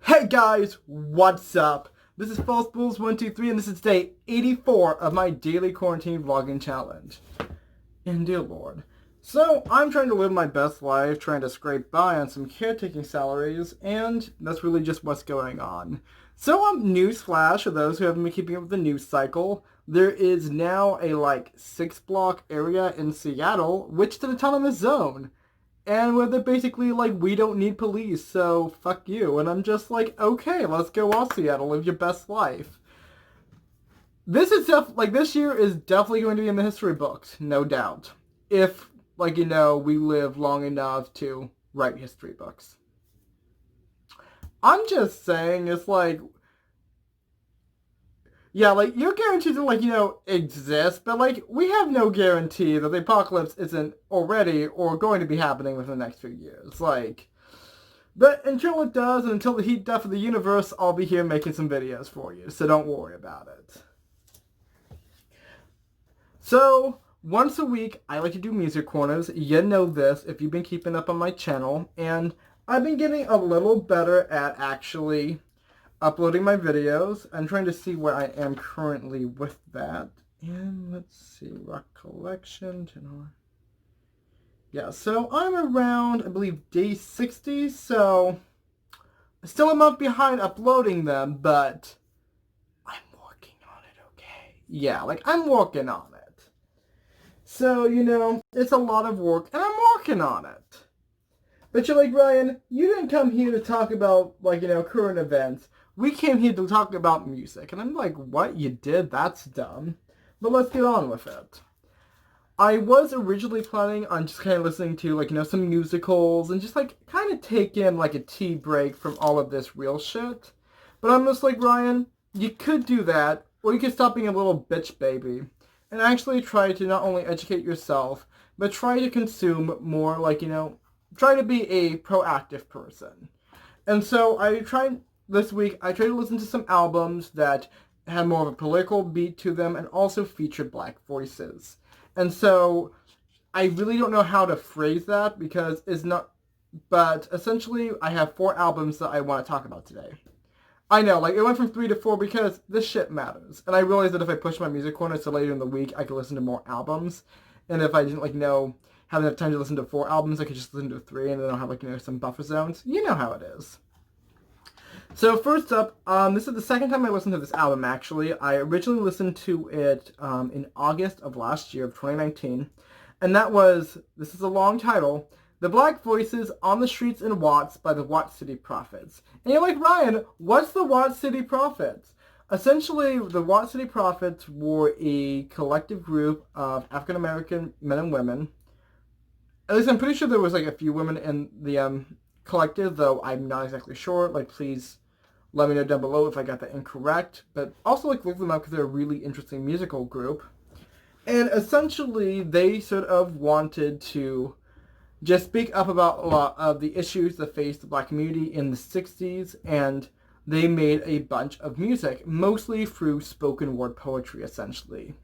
Hey guys, what's up? This is Falsebooles123 and this is day 84 of my daily quarantine vlogging challenge. And dear lord. So, I'm trying to live my best life, trying to scrape by on some caretaking salaries, and that's really just what's going on. So, newsflash for those who haven't been keeping up with the news cycle, there is now a 6-block area in Seattle, which is an autonomous zone. And where they're basically like, we don't need police, so fuck you. And I'm just like, okay, let's go off Seattle, live your best life. This is this year is definitely going to be in the history books, no doubt. If, we live long enough to write history books. I'm just saying, it's you're guaranteed to, exist, but, we have no guarantee that the apocalypse isn't already or going to be happening within the next few years. But until it does, and until the heat death of the universe, I'll be here making some videos for you, so don't worry about it. So, once a week, I like to do music corners. You know this if you've been keeping up on my channel, and I've been getting a little better at actually uploading my videos. I'm trying to see where I am currently with that. And let's see, rock collection, yeah, so I'm around, I believe, day 60, so still a month behind uploading them, but I'm working on it, okay? Yeah, I'm working on it. So, it's a lot of work, and I'm working on it. But you're like, Ryan, you didn't come here to talk about, current events. We came here to talk about music. And I'm like, what? You did? That's dumb. But let's get on with it. I was originally planning on just kind of listening to, some musicals and just, kind of take in, a tea break from all of this real shit. But I'm just like, Ryan, you could do that, or you could stop being a little bitch baby and actually try to not only educate yourself, but try to consume more, try to be a proactive person. And so this week, I tried to listen to some albums that had more of a political beat to them and also featured black voices. And so, I really don't know how to phrase that because it's not, but essentially, I have 4 albums that I want to talk about today. I know, it went from 3 to 4 because this shit matters. And I realized that if I push my music corner so later in the week, I could listen to more albums. And if I didn't, have enough time to listen to 4 albums, I could just listen to 3 and then I'll have, some buffer zones. You know how it is. So first up, this is the second time I listened to this album, actually. I originally listened to it in August of last year, of 2019. And that was, this is a long title, The Black Voices on the Streets in Watts by the Watts City Prophets. And you're like, Ryan, what's the Watts City Prophets? Essentially, the Watts City Prophets were a collective group of African-American men and women. At least I'm pretty sure there was, a few women in the collective, though I'm not exactly sure. Please let me know down below if I got that incorrect. But also, look them up because they're a really interesting musical group. And essentially, they sort of wanted to just speak up about a lot of the issues that faced the black community in the 60s. And they made a bunch of music, mostly through spoken word poetry, essentially.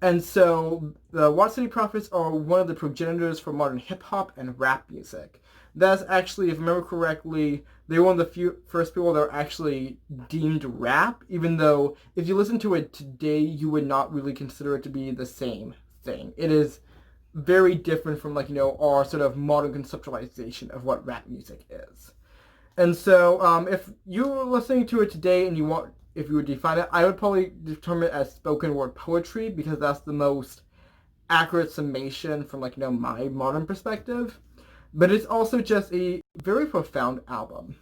And so, the Watts City Prophets are one of the progenitors for modern hip-hop and rap music. That's actually, if I remember correctly, they were one of the first people that were actually deemed rap, even though if you listen to it today, you would not really consider it to be the same thing. It is very different from, our sort of modern conceptualization of what rap music is. And so, if you were listening to it today and if you would define it, I would probably determine it as spoken word poetry because that's the most accurate summation from, my modern perspective. But it's also just a very profound album.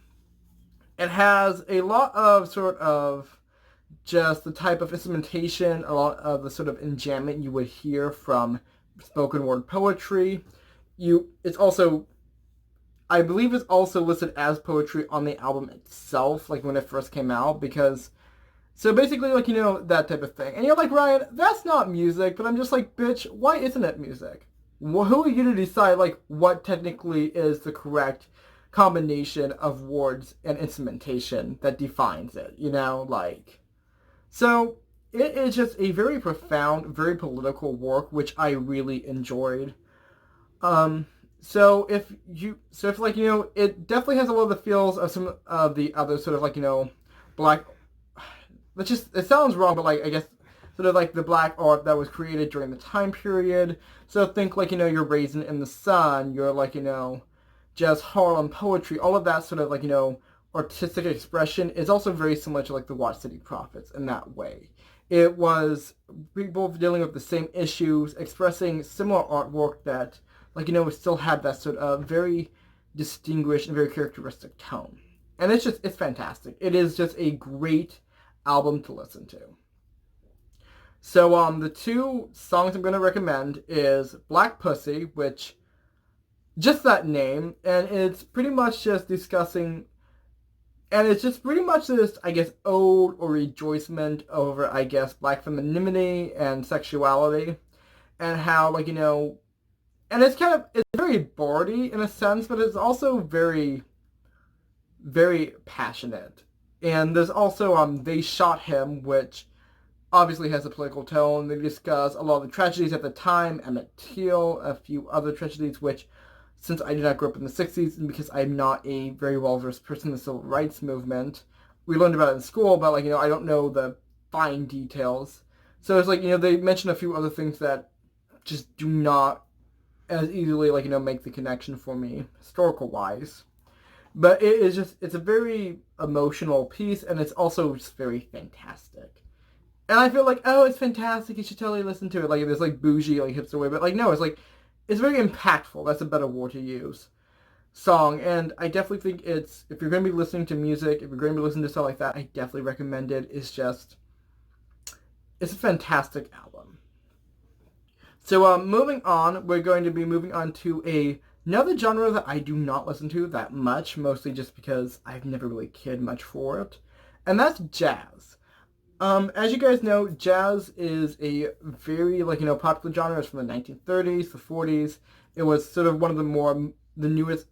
It has a lot of sort of just the type of instrumentation, a lot of the sort of enjambment you would hear from spoken word poetry. It's also, I believe it's also listed as poetry on the album itself, when it first came out, because, so basically, that type of thing. And you're like, Ryan, that's not music, but I'm just like, bitch, why isn't it music? Well, who are you to decide, what technically is the correct combination of words and instrumentation that defines it, So, it is just a very profound, very political work, which I really enjoyed. if like, it definitely has a lot of the feels of some of the other sort of like, black, it sounds wrong, but like, I guess, sort of like the black art that was created during the time period. So think like, your Raisin in the Sun, your like, just Harlem poetry, all of that sort of like, artistic expression is also very similar to like the Watch City Prophets in that way. It was people dealing with the same issues, expressing similar artwork that, like, still had that sort of very distinguished and very characteristic tone. And it's fantastic. It is just a great album to listen to. So, the two songs I'm going to recommend is Black Pussy, which, just that name, and it's pretty much just discussing, and it's just pretty much this, I guess, ode or rejoicement over, I guess, black femininity and sexuality, and how, like, and it's very bardy in a sense, but it's also very, very passionate. And there's also, They Shot Him, which obviously has a political tone. They discuss a lot of the tragedies at the time, Emmett Till, a few other tragedies, which, since I did not grow up in the 60s, and because I'm not a very well-versed person in the civil rights movement, we learned about it in school, but, like, I don't know the fine details. So it's like, they mention a few other things that just do not as easily, like, make the connection for me, historical-wise. But it's a very emotional piece, and it's also just very fantastic. And I feel like, oh, it's fantastic, you should totally listen to it. Like, this, like, bougie, like, hipster way. But, like, no, it's very impactful. That's a better word to use. Song. And I definitely think if you're going to be listening to music, if you're going to be listening to stuff like that, I definitely recommend it. It's a fantastic album. So, moving on, we're going to be moving on to another genre that I do not listen to that much, mostly just because I've never really cared much for it. And that's jazz. As you guys know, jazz is a very, like, popular genre. It's from the 1930s, the 40s. It was sort of one of the newest,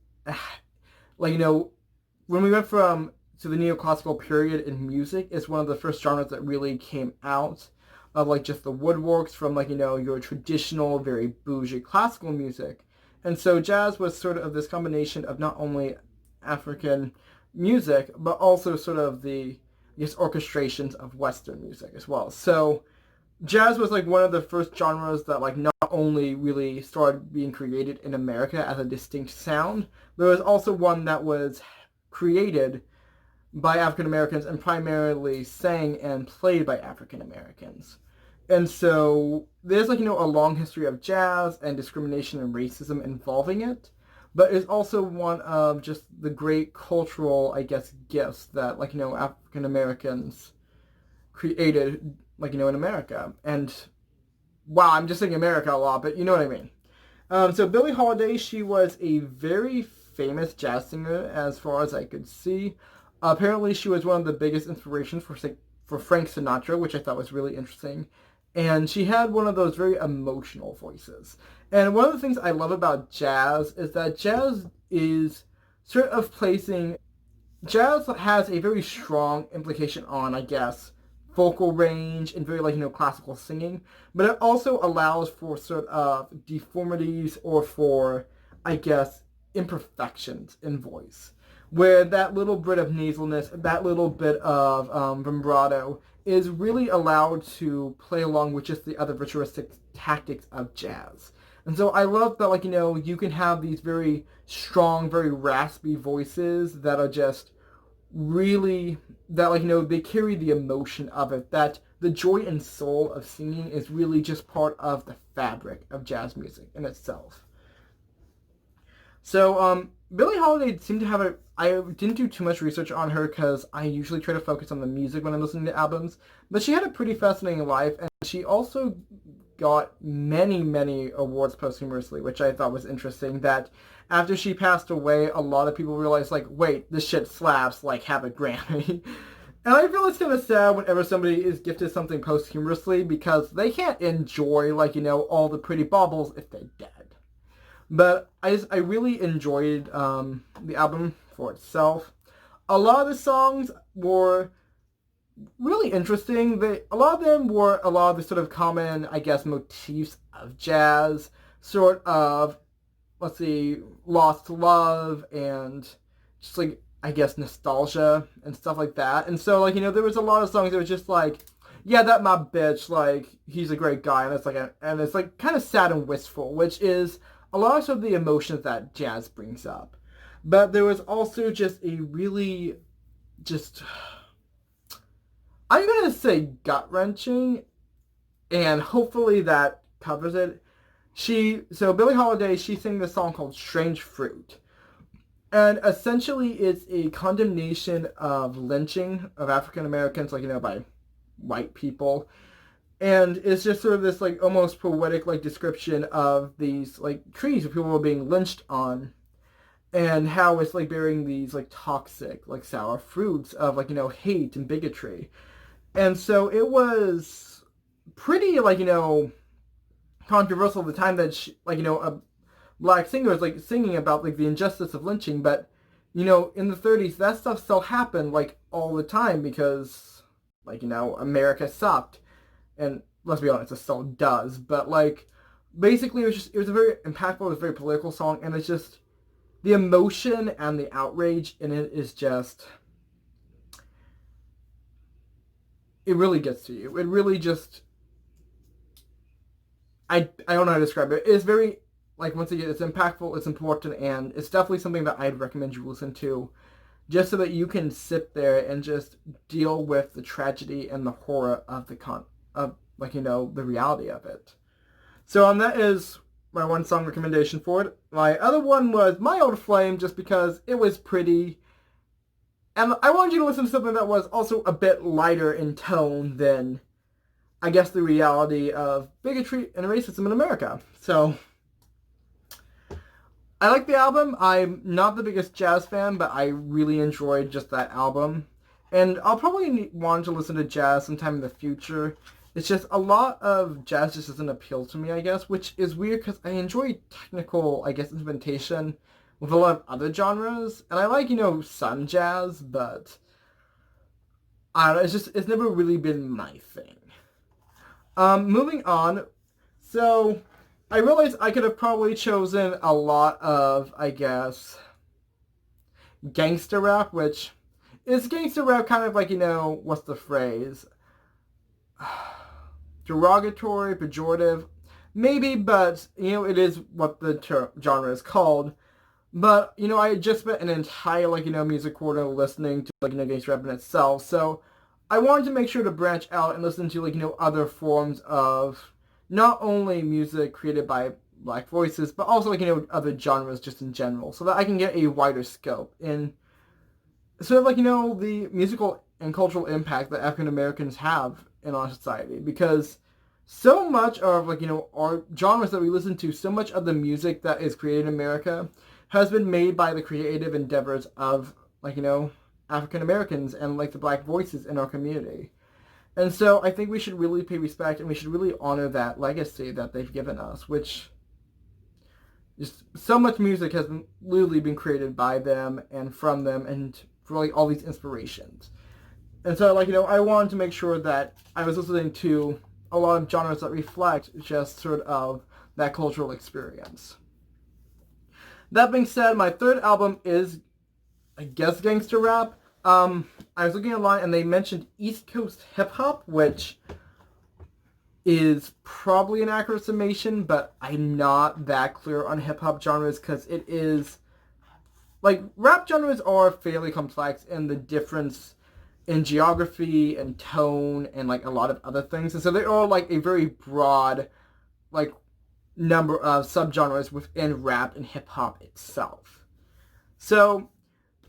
like, when we went to the neoclassical period in music, it's one of the first genres that really came out of, like, just the woodworks from, like, your traditional, very bougie classical music. And so jazz was sort of this combination of not only African music, but also sort of the, I guess, orchestrations of Western music as well. So jazz was like one of the first genres that, like, not only really started being created in America as a distinct sound, but it was also one that was created by African Americans and primarily sang and played by African Americans. And so there's, like, a long history of jazz and discrimination and racism involving it. But it's also one of just the great cultural, I guess, gifts that, like, African Americans created, like, in America. And, wow, I'm just saying America a lot, but you know what I mean. So Billie Holiday, she was a very famous jazz singer as far as I could see. Apparently, she was one of the biggest inspirations for Frank Sinatra, which I thought was really interesting. And she had one of those very emotional voices. And one of the things I love about jazz is that jazz is sort of jazz has a very strong implication on, I guess, vocal range and very, like, classical singing. But it also allows for sort of deformities or for, I guess, imperfections in voice. Where that little bit of nasalness, that little bit of vibrato is really allowed to play along with just the other virtuosic tactics of jazz. And so I love that, like, you can have these very strong, very raspy voices that are just really, that, like, they carry the emotion of it, that the joy and soul of singing is really just part of the fabric of jazz music in itself. So, Billie Holiday seemed to have I didn't do too much research on her because I usually try to focus on the music when I'm listening to albums, but she had a pretty fascinating life, and she also got many, many awards posthumously, which I thought was interesting, that after she passed away, a lot of people realized, like, wait, this shit slaps, like, have a Grammy. And I feel it's kind of sad whenever somebody is gifted something posthumously because they can't enjoy, like, all the pretty baubles if they're dead. But I really enjoyed the album for itself. A lot of the songs were really interesting. A lot of them were a lot of the sort of common, I guess, motifs of jazz, sort of let's see, lost love and just like, I guess, nostalgia and stuff like that. And so, like, there was a lot of songs that was just like, yeah, that my bitch, like, he's a great guy, and it's like kind of sad and wistful, which is a lot of the emotions that jazz brings up. But there was also just a really, just, I'm gonna say gut wrenching, and hopefully that covers it. So Billie Holiday, she sang this song called "Strange Fruit." And essentially, it's a condemnation of lynching of African Americans, like, by white people. And it's just sort of this, like, almost poetic, like, description of these, like, trees where people were being lynched on. And how it's, like, bearing these, like, toxic, like, sour fruits of, like, hate and bigotry. And so it was pretty, like, controversial at the time that, a black singer was, like, singing about, like, the injustice of lynching. But, in the 30s, that stuff still happened, like, all the time because, like, America sucked. And let's be honest, it still does. But, like, basically, it was a very impactful, it was a very political song. And it's just, the emotion and the outrage in it is just, it really gets to you. It really just, I don't know how to describe it. It's very, like, once again, it's impactful, it's important, and it's definitely something that I'd recommend you listen to, just so that you can sit there and just deal with the tragedy and the horror of the reality of it. So that is my one song recommendation for it. My other one was My Old Flame, just because it was pretty, and I wanted you to listen to something that was also a bit lighter in tone than, I guess, the reality of bigotry and racism in America. So, I like the album. I'm not the biggest jazz fan, but I really enjoyed just that album. And I'll probably want to listen to jazz sometime in the future. It's just a lot of jazz just doesn't appeal to me, I guess, which is weird because I enjoy technical, I guess, instrumentation with a lot of other genres. And I like, sun jazz, but I don't know, it's never really been my thing. Moving on. So, I realized I could have probably chosen a lot of, I guess, gangster rap, which is gangster rap kind of like, what's the phrase? Derogatory, pejorative, maybe, but, it is what the genre is called. But, I just spent an entire, music quarter listening to, gangster rap in itself, so I wanted to make sure to branch out and listen to, other forms of not only music created by black voices, but also, other genres just in general, so that I can get a wider scope in sort of, the musical and cultural impact that African Americans have in our society. Because so much of, our genres that we listen to, so much of the music that is created in America has been made by the creative endeavors of, African Americans and, the black voices in our community. And so I think we should really pay respect and we should really honor that legacy that they've given us, which just so much music has literally been created by them and from them and for all these inspirations. And so I wanted to make sure that I was listening to a lot of genres that reflect just sort of that cultural experience. That being said, my third album is, I guess, gangster rap. I was looking online and they mentioned East Coast hip hop, which is probably an accurate summation, but I'm not that clear on hip hop genres because it is, rap genres are fairly complex in the difference in geography and tone and, a lot of other things. And so they are, a very broad, number of subgenres within rap and hip hop itself. So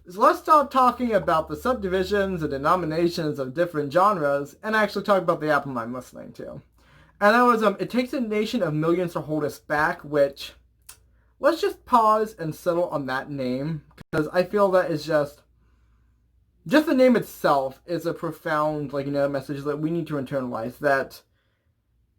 let's stop talking about the subdivisions and denominations of different genres and actually talk about the album I'm listening to. And that was It Takes a Nation of Millions to Hold Us Back, which, let's just pause and settle on that name, because I feel that is just the name itself is a profound, message that we need to internalize, that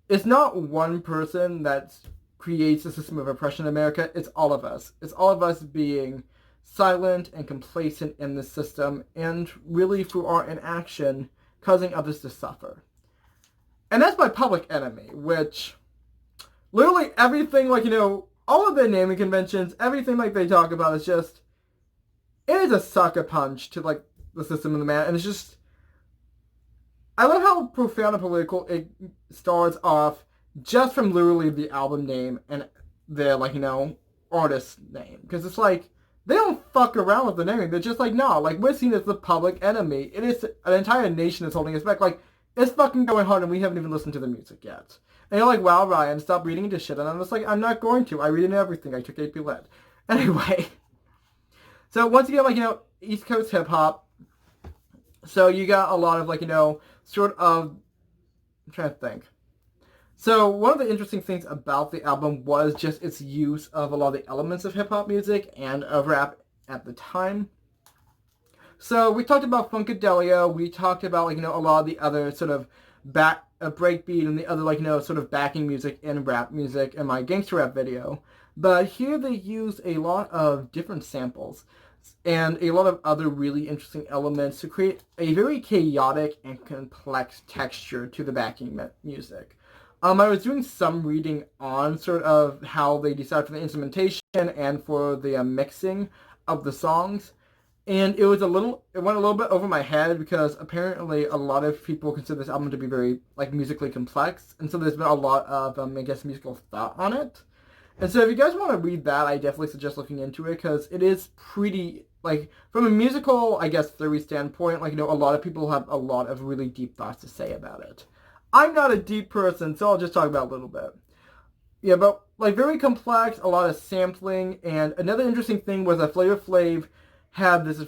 it's not one person that creates a system of oppression in America, it's all of us. It's all of us being silent and complacent in the system, and really through our inaction, causing others to suffer. And that's my Public Enemy, which literally everything, all of their naming conventions, everything like they talk about is just, it is a sucker punch to like the system of the man, and it's just, I love how profound and political it starts off just from literally the album name and their like artist name, because it's like they don't fuck around with the naming. They're just like, no, like we're seen as the public enemy. It is an entire nation is holding us back. Like it's fucking going hard, and we haven't even listened to the music yet. And you're like, wow, Ryan, stop reading into shit. And I'm just like, I'm not going to. I read into everything. I took AP Lit. Anyway, so once again, like East Coast hip hop. So you got a lot of like sort of. I'm trying to think. So one of the interesting things about the album was just its use of a lot of the elements of hip-hop music and of rap at the time. So we talked about Funkadelic, we talked about like a lot of the other sort of breakbeat and the other like sort of backing music and rap music in my gangster rap video. But here they used a lot of different samples and a lot of other really interesting elements to create a very chaotic and complex texture to the backing music. I was doing some reading on sort of how they decided for the instrumentation and for the mixing of the songs, and it went a little bit over my head because apparently a lot of people consider this album to be very like musically complex, and so there's been a lot of I guess musical thought on it. And so if you guys want to read that, I definitely suggest looking into it because it is pretty like from a musical I guess theory standpoint, like a lot of people have a lot of really deep thoughts to say about it. I'm not a deep person, so I'll just talk about it a little bit. Yeah, but like very complex, a lot of sampling, and another interesting thing was that Flavor Flav had this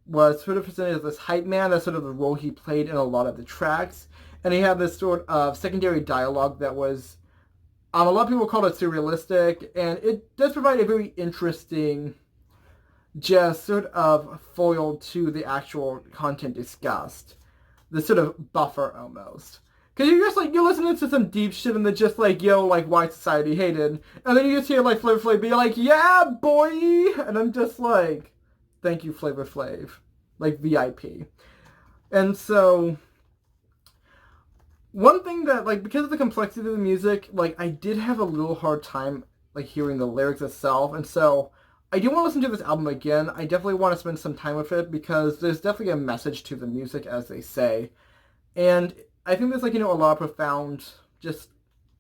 was sort of presented as this hype man. That's sort of the role he played in a lot of the tracks, and he had this sort of secondary dialogue that was, a lot of people call it surrealistic, and it does provide a very interesting, just sort of foil to the actual content discussed. The sort of buffer almost. Because you're just like, you're listening to some deep shit and they're just like, yo, like, why society hated. And then you just hear, like, Flavor Flav be like, yeah, boy! And I'm just like, thank you, Flavor Flav. Like, VIP. And so, one thing that, like, because of the complexity of the music, like, I did have a little hard time, like, hearing the lyrics itself. And so, I do want to listen to this album again. I definitely want to spend some time with it because there's definitely a message to the music, as they say. And I think there's like, a lot of profound, just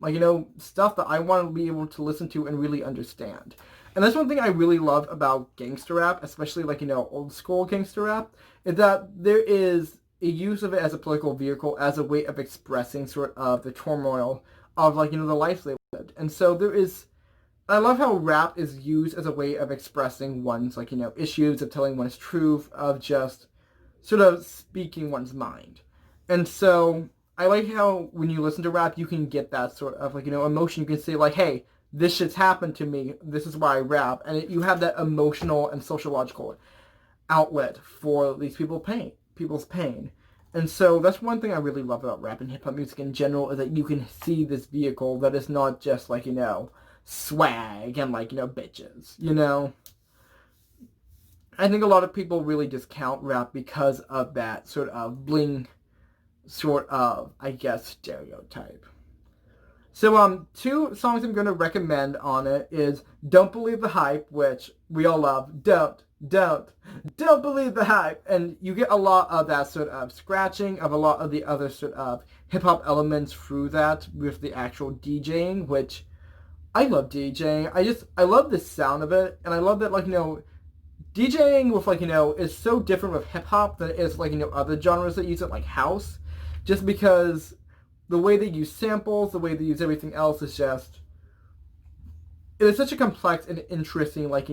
like, stuff that I want to be able to listen to and really understand. And that's one thing I really love about gangster rap, especially like, old school gangster rap, is that there is a use of it as a political vehicle, as a way of expressing sort of the turmoil of like, the life they lived. And so I love how rap is used as a way of expressing one's, like, issues, of telling one's truth, of just sort of speaking one's mind. And so I like how when you listen to rap, you can get that sort of, like, emotion. You can say, like, hey, this shit's happened to me. This is why I rap. And you have that emotional and sociological outlet for these people's pain. And so that's one thing I really love about rap and hip-hop music in general, is that you can see this vehicle that is not just, like, swag and like bitches. I think a lot of people really discount rap because of that sort of bling sort of, I guess, stereotype. So two songs I'm going to recommend on it is Don't Believe the Hype, which we all love. Don't believe the hype. And you get a lot of that sort of scratching of a lot of the other sort of hip-hop elements through that with the actual DJing, which I love DJing. I love the sound of it, and I love that, like, DJing with, like, is so different with hip-hop than it is, like, other genres that use it, like house, just because the way they use samples, the way they use everything else is just, it is such a complex and interesting, like,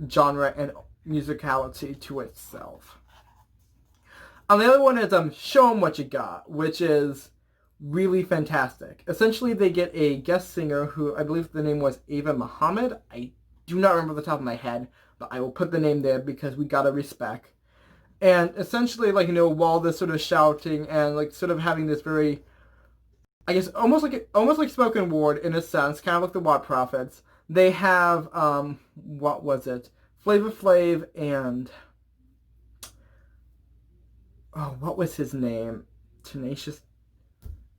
genre and musicality to itself. And the other one is, Show 'Em What You Got, which is really fantastic. Essentially, they get a guest singer who I believe the name was Ava Muhammad. I do not remember the top of my head, but I will put the name there because we gotta respect. And essentially, like, while they're sort of shouting and like sort of having this very, I guess, almost like spoken word in a sense, kind of like the Watt Prophets, they have what was it? Flavor Flav and what was his name? Tenacious.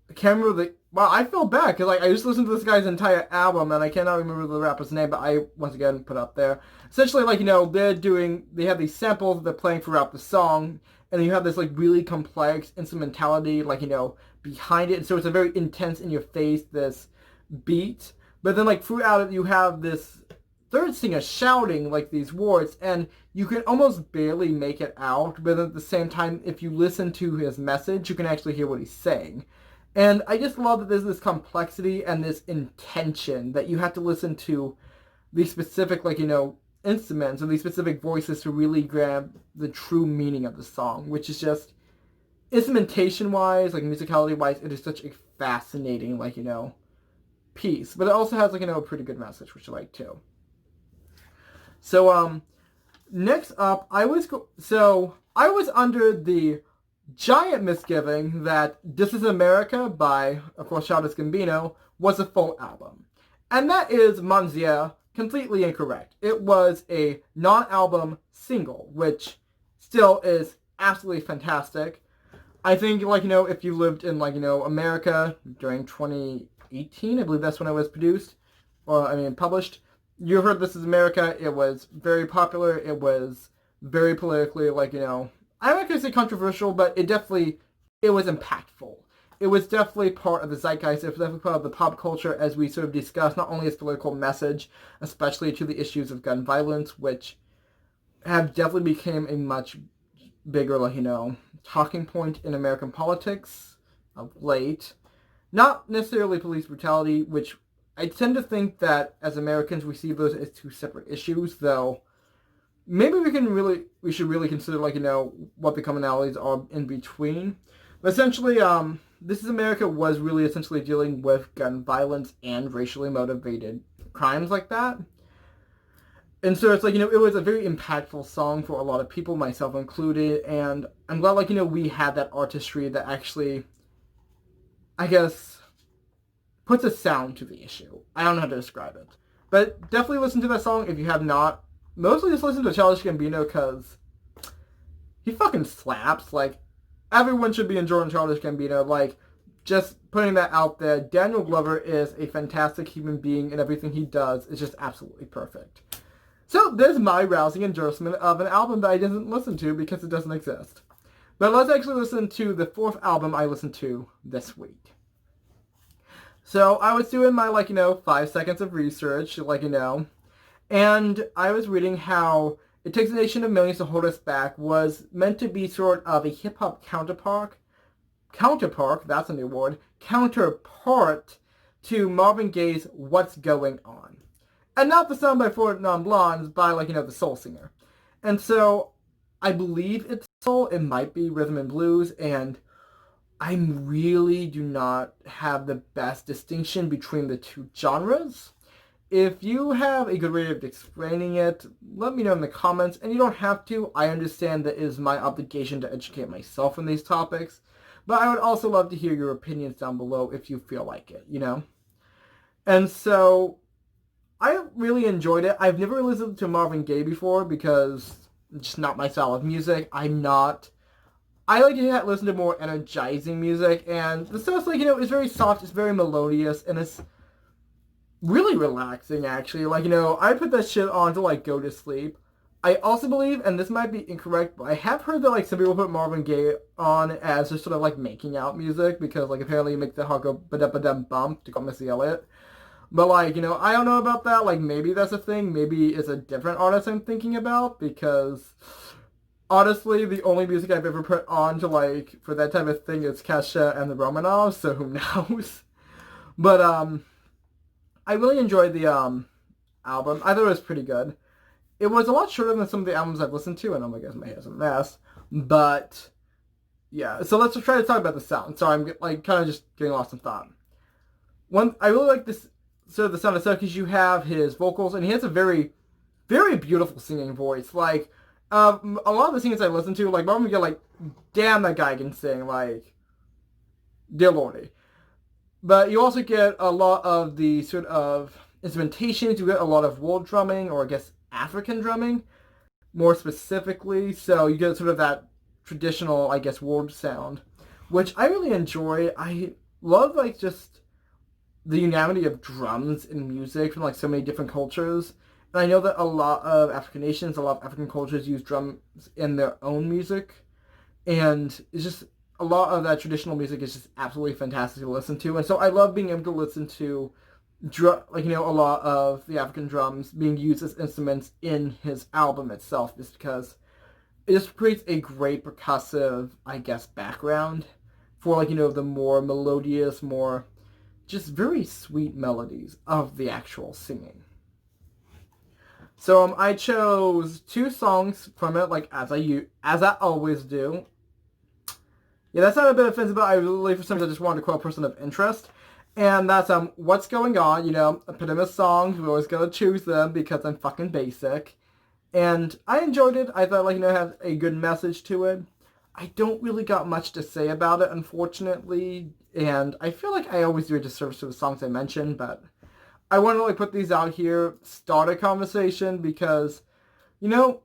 I can't remember Well, I feel bad because like I just listened to this guy's entire album and I cannot remember the rapper's name, but I once again put up there. Essentially, like they have these samples that they're playing throughout the song, and then you have this like really complex instrumentality, like behind it. And so it's a very intense, in your face this beat, but then like throughout it you have this third singer shouting like these words, and you can almost barely make it out. But at the same time, if you listen to his message, you can actually hear what he's saying. And I just love that there's this complexity and this intention that you have to listen to these specific, instruments or these specific voices to really grab the true meaning of the song, which is just, instrumentation-wise, like musicality-wise, it is such a fascinating, piece. But it also has, a pretty good message, which I like, too. So, next up, I was under the giant misgiving that This Is America by, of course, Childish Gambino was a full album. And that is, Monsieur, completely incorrect. It was a non-album single, which still is absolutely fantastic. I think, if you lived in, America during 2018, I believe that's when it was produced, published, you heard This Is America. It was very popular. It was very politically, I'm not going to say controversial, but it was impactful. It was definitely part of the zeitgeist. It was definitely part of the pop culture, as we sort of discussed, not only its political message, especially to the issues of gun violence, which have definitely become a much bigger, talking point in American politics of late. Not necessarily police brutality, which I tend to think that as Americans we see those as two separate issues, though maybe we should really consider, what the commonalities are in between. But essentially, This Is America was really essentially dealing with gun violence and racially motivated crimes like that. And so it's it was a very impactful song for a lot of people, myself included, and I'm glad, we had that artistry that actually, I guess, puts a sound to the issue. I don't know how to describe it. But definitely listen to that song if you have not. Mostly just listen to Childish Gambino because he fucking slaps. Everyone should be enjoying Childish Gambino. Just putting that out there, Daniel Glover is a fantastic human being, and everything he does is just absolutely perfect. So there's my rousing endorsement of an album that I didn't listen to because it doesn't exist. But let's actually listen to the fourth album I listened to this week. So I was doing my, 5 seconds of research, and I was reading how It Takes a Nation of Millions to Hold Us Back was meant to be sort of a hip-hop counterpart, that's a new word, counterpart to Marvin Gaye's What's Going On. And not the song by Four Non Blondes, by, the soul singer. And so, I believe it's soul, it might be rhythm and blues, and I really do not have the best distinction between the two genres. If you have a good way of explaining it, let me know in the comments, and you don't have to. I understand that it is my obligation to educate myself on these topics, but I would also love to hear your opinions down below if you feel like it, And so, I really enjoyed it. I've never listened to Marvin Gaye before because it's just not my style of music. I like to listen to more energizing music, and the stuff's it's very soft, it's very melodious, and it's really relaxing, actually. I put that shit on to, go to sleep. I also believe, and this might be incorrect, but I have heard that, some people put Marvin Gaye on as just sort of, making out music, because, apparently you make the heart go ba-da-ba-dum bump to call Missy Elliott. But, I don't know about that. Maybe that's a thing. Maybe it's a different artist I'm thinking about, because honestly, the only music I've ever put on to, for that type of thing is Kesha and the Romanovs, so who knows? But, I really enjoyed the, album. I thought it was pretty good. It was a lot shorter than some of the albums I've listened to, and oh my god, my hair's a mess. But, yeah, so let's just try to talk about the sound. Sorry, I'm, kind of just getting lost in thought. I really like this, sort of the sound of stuff, because you have his vocals, and he has a very, very beautiful singing voice. A lot of the singers I listen to, Marvin Gaye, damn, that guy can sing, dear lordy. But you also get a lot of the sort of instrumentations. You get a lot of world drumming, or I guess African drumming, more specifically. So you get sort of that traditional, I guess, world sound, which I really enjoy. I love, just the unanimity of drums in music from like so many different cultures. And I know that a lot of African nations, a lot of African cultures use drums in their own music. And it's just a lot of that traditional music is just absolutely fantastic to listen to. And so I love being able to listen to a lot of the African drums being used as instruments in his album itself, just because it just creates a great percussive, I guess, background for the more melodious, more just very sweet melodies of the actual singing. So I chose 2 songs from it, like as I always do. Yeah, that's not a bit offensive, but I really, for some reason, just wanted to quote a person of interest. And that's What's Going On, eponymous songs. We always gotta choose them because I'm fucking basic. And I enjoyed it. I thought, it had a good message to it. I don't really got much to say about it, unfortunately. And I feel like I always do a disservice to the songs I mentioned, but I want to put these out here, start a conversation, because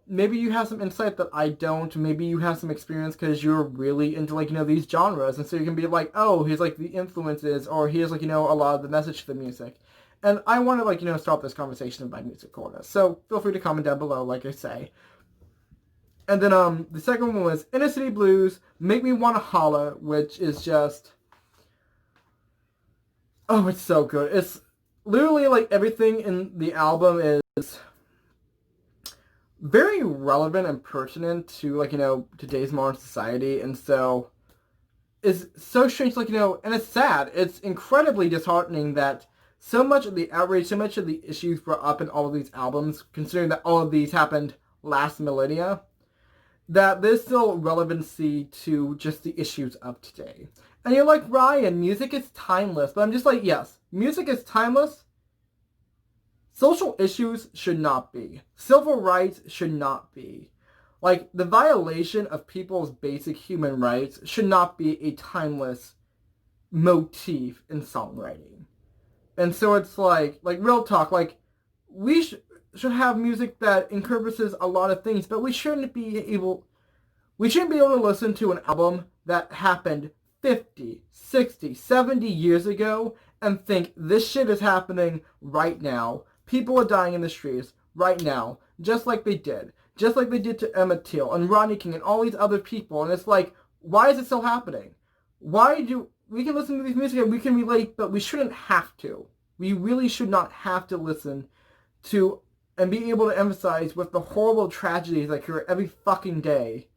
maybe you have some insight that I don't. Maybe you have some experience because you're really into, these genres. And so you can be like, oh, here's, the influences, or here's, a lot of the message to the music. And I want to, start this conversation in my music corner. So feel free to comment down below, like I say. And then, the second one was Inner City Blues, Make Me Wanna Holler, which is just... oh, it's so good. It's literally, everything in the album is very relevant and pertinent to, today's modern society. And so it's so strange, and it's sad. It's incredibly disheartening that so much of the outrage, so much of the issues brought up in all of these albums, considering that all of these happened last millennia, that there's still relevancy to just the issues of today. And you're like, Ryan, music is timeless. But I'm just like, yes, music is timeless. Social issues should not be. Civil rights should not be. The violation of people's basic human rights should not be a timeless motif in songwriting. And so it's real talk, we should have music that encompasses a lot of things, but we shouldn't be able to listen to an album that happened 50, 60, 70 years ago and think this shit is happening right now. People are dying in the streets right now, just like they did to Emmett Till and Rodney King and all these other people. And it's why is it still happening? We can listen to these music and we can relate, but we shouldn't have to. We really should not have to listen to and be able to emphasize with the horrible tragedies that occur every fucking day.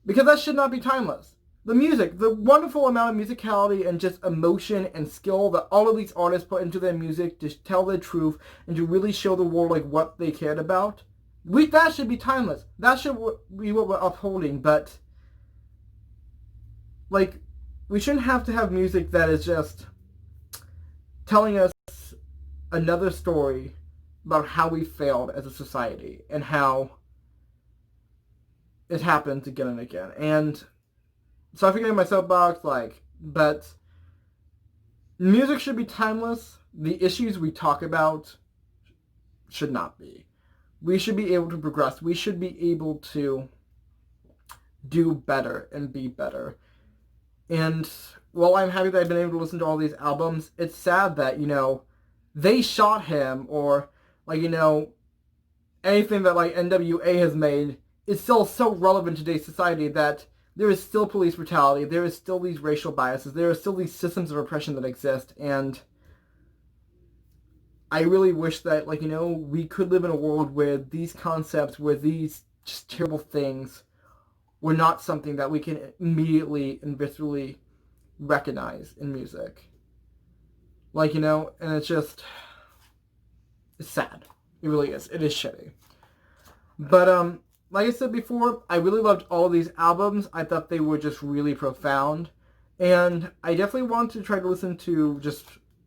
Because that should not be timeless. The music, the wonderful amount of musicality and just emotion and skill that all of these artists put into their music to tell their truth and to really show the world what they cared about. That should be timeless. That should be what we're upholding, but we shouldn't have to have music that is just telling us another story about how we failed as a society and how it happens again and again. And so I forget my soapbox, but music should be timeless. The issues we talk about should not be. We should be able to progress. We should be able to do better and be better. And while I'm happy that I've been able to listen to all these albums, it's sad that, they shot him, or, anything that, NWA has made is still so relevant to today's society that there is still police brutality, there is still these racial biases, there are still these systems of oppression that exist, and I really wish that, we could live in a world where these concepts, where these just terrible things were not something that we can immediately and viscerally recognize in music. And it's just, it's sad. It really is. It is shitty. But, like I said before, I really loved all of these albums. I thought they were just really profound. And I definitely want to try to listen to just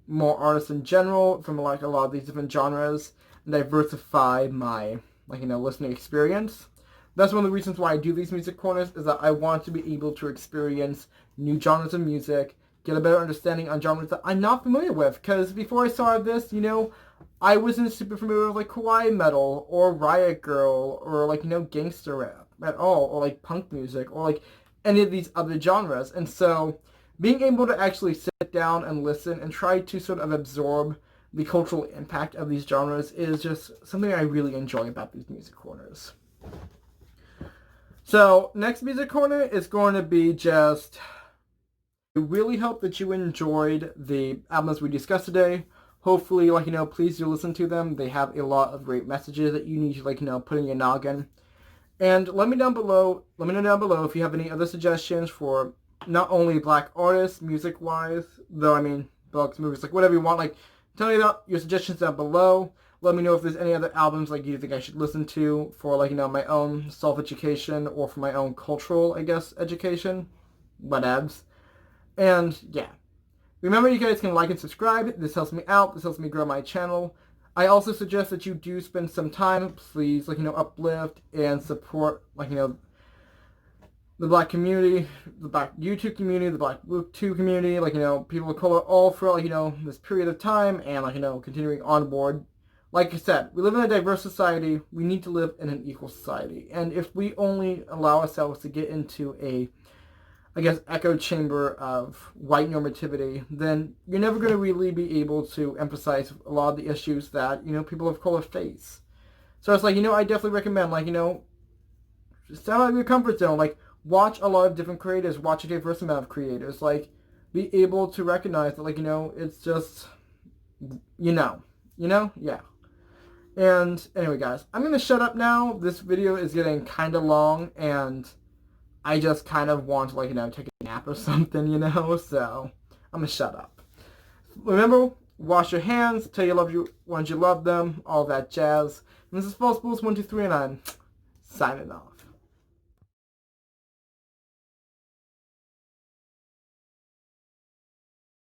more artists in general from a lot of these different genres and diversify my, listening experience. That's one of the reasons why I do these music corners, is that I want to be able to experience new genres of music, get a better understanding on genres that I'm not familiar with. Because before I started this, I wasn't super familiar with kawaii metal or Riot Girl or gangster rap at all, or punk music or any of these other genres. And so being able to actually sit down and listen and try to sort of absorb the cultural impact of these genres is just something I really enjoy about these music corners. So, next music corner is going to be just, I really hope that you enjoyed the albums we discussed today. Hopefully, please do listen to them. They have a lot of great messages that you need to, put in your noggin. And let me know down below if you have any other suggestions for not only black artists, music-wise, though, books, movies, whatever you want. Tell me about your suggestions down below. Let me know if there's any other albums, you think I should listen to for, my own self-education or for my own cultural, education. Whatevs. And, yeah. Remember, you guys can like and subscribe. This helps me out. This helps me grow my channel. I also suggest that you do spend some time, please, uplift and support, the black community, the black YouTube community, the black booktube community, people of color all throughout, this period of time and, continuing onward. Like I said, we live in a diverse society. We need to live in an equal society. And if we only allow ourselves to get into a, echo chamber of white normativity, then you're never going to really be able to emphasize a lot of the issues that, people of color face. So it's I definitely recommend, step out of your comfort zone. Watch a lot of different creators. Watch a diverse amount of creators. Be able to recognize that, it's just, yeah. And anyway, guys, I'm going to shut up now. This video is getting kind of long, and I just kind of want to, take a nap or something, so I'm going to shut up. Remember, wash your hands, tell your ones you love them, all that jazz. And this is Falsebooles123, and I'm signing off.